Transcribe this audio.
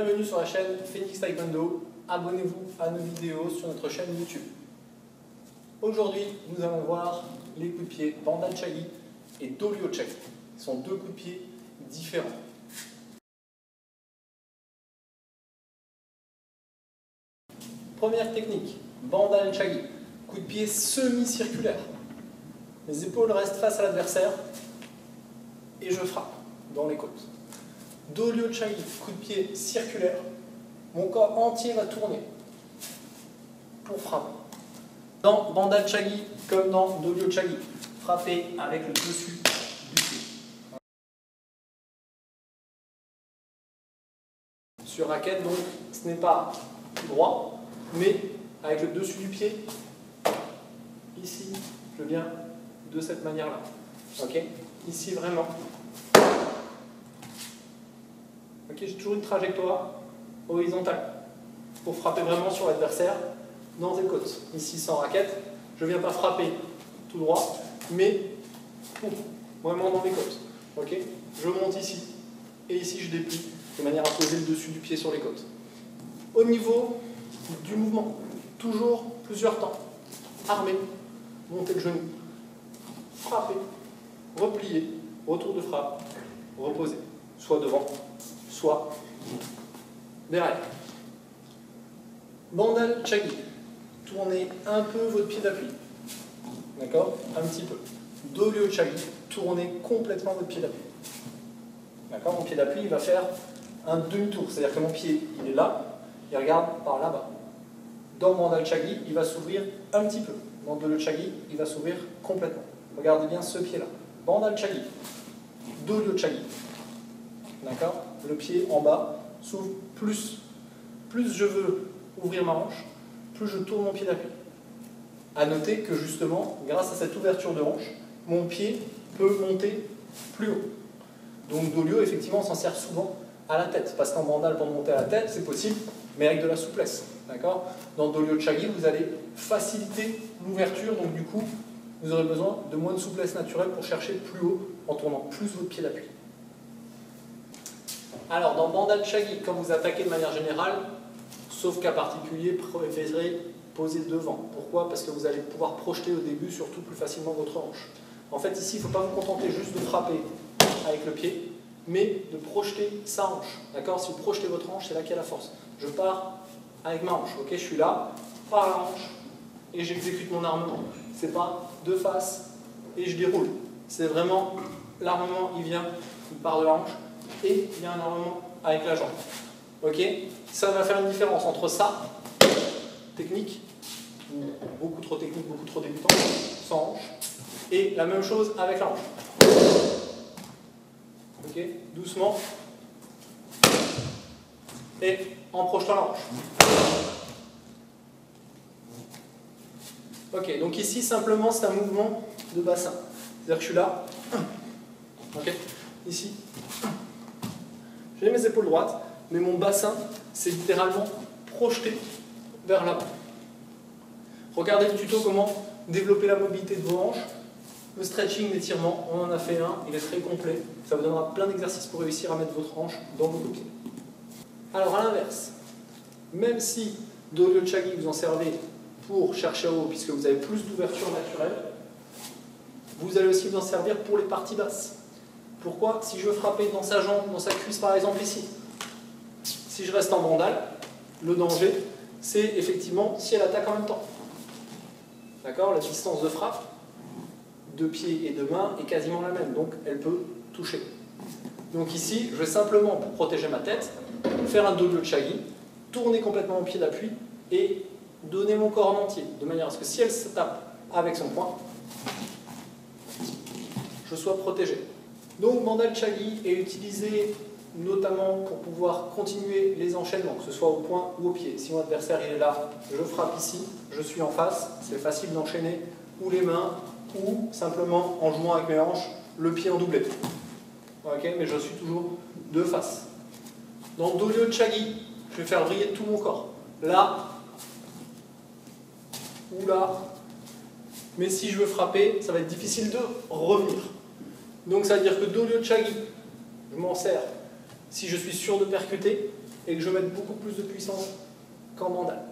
Bienvenue sur la chaîne Phoenix Taekwondo. Abonnez-vous à nos vidéos sur notre chaîne YouTube. Aujourd'hui, nous allons voir les coups de pied Bandal Chagi et Dolio Chagi. Ce sont deux coups de pied différents. Première technique, Bandal Chagi. Coup de pied semi-circulaire. Les épaules restent face à l'adversaire et je frappe dans les côtes. Dolio Chagi, coup de pied circulaire. Mon corps entier va tourner pour frapper. Dans Bandal Chagi, comme dans Dolio Chagi, frapper avec le dessus du pied. Sur raquette, donc, ce n'est pas droit, mais avec le dessus du pied. Ici, je viens de cette manière-là. Ok? Ici, vraiment. Ok, j'ai toujours une trajectoire horizontale pour frapper vraiment sur l'adversaire dans les côtes. Ici, sans raquette, je ne viens pas frapper tout droit, mais vraiment dans les côtes. Ok? Je monte ici, et ici, je déplie de manière à poser le dessus du pied sur les côtes. Au niveau du mouvement, toujours plusieurs temps. Armé, monter le genou, frapper, replier, retour de frappe, reposer, soit devant, soit derrière. Bandal Chagi, tournez un peu votre pied d'appui, d'accord? Un petit peu. Dolio Chagi, tournez complètement votre pied d'appui. D'accord? Mon pied d'appui, il va faire un demi-tour, c'est-à-dire que mon pied, il est là, il regarde par là-bas. Dans Bandal Chagi, il va s'ouvrir un petit peu. Dans Dolio Chagi, il va s'ouvrir complètement. Regardez bien ce pied-là. Bandal Chagi, Dolio Chagi. D'accord? Le pied en bas s'ouvre plus. Plus je veux ouvrir ma hanche, plus je tourne mon pied d'appui. A noter que justement, grâce à cette ouverture de hanche, mon pied peut monter plus haut. Donc Dolio, effectivement, s'en sert souvent à la tête. Parce qu'en bandal, pour monter à la tête, c'est possible, mais avec de la souplesse. D'accord? Dans Dolio Chagi, vous allez faciliter l'ouverture, donc du coup, vous aurez besoin de moins de souplesse naturelle pour chercher plus haut en tournant plus votre pied d'appui. Alors, dans Bandal Chagi, quand vous attaquez de manière générale, sauf cas particulier, préférez poser devant. Pourquoi? Parce que vous allez pouvoir projeter au début, surtout plus facilement votre hanche. En fait, ici, il ne faut pas vous contenter juste de frapper avec le pied, mais de projeter sa hanche. D'accord? Si vous projetez votre hanche, c'est là qu'il y a la force. Je pars avec ma hanche. Ok? Je suis là, par la hanche, et j'exécute mon armement. C'est pas de face et je déroule. C'est vraiment l'armement, il vient, il part de la hanche et il y a un armement avec la jambe. Ok? Ça va faire une différence entre ça, technique, ou beaucoup trop technique, beaucoup trop débutant, sans hanche, et la même chose avec la hanche. Ok? Doucement. Et en projetant la hanche. Ok, donc ici, simplement, c'est un mouvement de bassin. C'est-à-dire que je suis là, ok, ici, j'ai mes épaules droites, mais mon bassin, c'est littéralement projeté vers l'avant. Regardez le tuto comment développer la mobilité de vos hanches. Le stretching, l'étirement, on en a fait un, il est très complet. Ça vous donnera plein d'exercices pour réussir à mettre votre hanche dans vos pieds. Alors à l'inverse, même si Dolio Chagi vous en servez pour chercher haut, puisque vous avez plus d'ouverture naturelle, vous allez aussi vous en servir pour les parties basses. Pourquoi? Si je veux frapper dans sa jambe, dans sa cuisse par exemple ici, si je reste en bandal, le danger, c'est effectivement si elle attaque en même temps. D'accord? La distance de frappe de pied et de main est quasiment la même, donc elle peut toucher. Donc ici, je vais simplement, pour protéger ma tête, faire un Dolio Chagi, tourner complètement mon pied d'appui et donner mon corps en entier, de manière à ce que si elle se tape avec son poing, je sois protégé. Donc Bandal Chagi est utilisé notamment pour pouvoir continuer les enchaînements, que ce soit au poing ou au pied. Si mon adversaire il est là, je frappe ici, je suis en face, c'est facile d'enchaîner ou les mains ou simplement en jouant avec mes hanches, le pied en doublé. Okay, mais je suis toujours de face. Dans Dolio Chagi, je vais faire briller tout mon corps. Là, ou là, mais si je veux frapper, ça va être difficile de revenir. Donc ça veut dire que Dolio Chagi, je m'en sers si je suis sûr de percuter, et que je mette beaucoup plus de puissance qu'en mandale.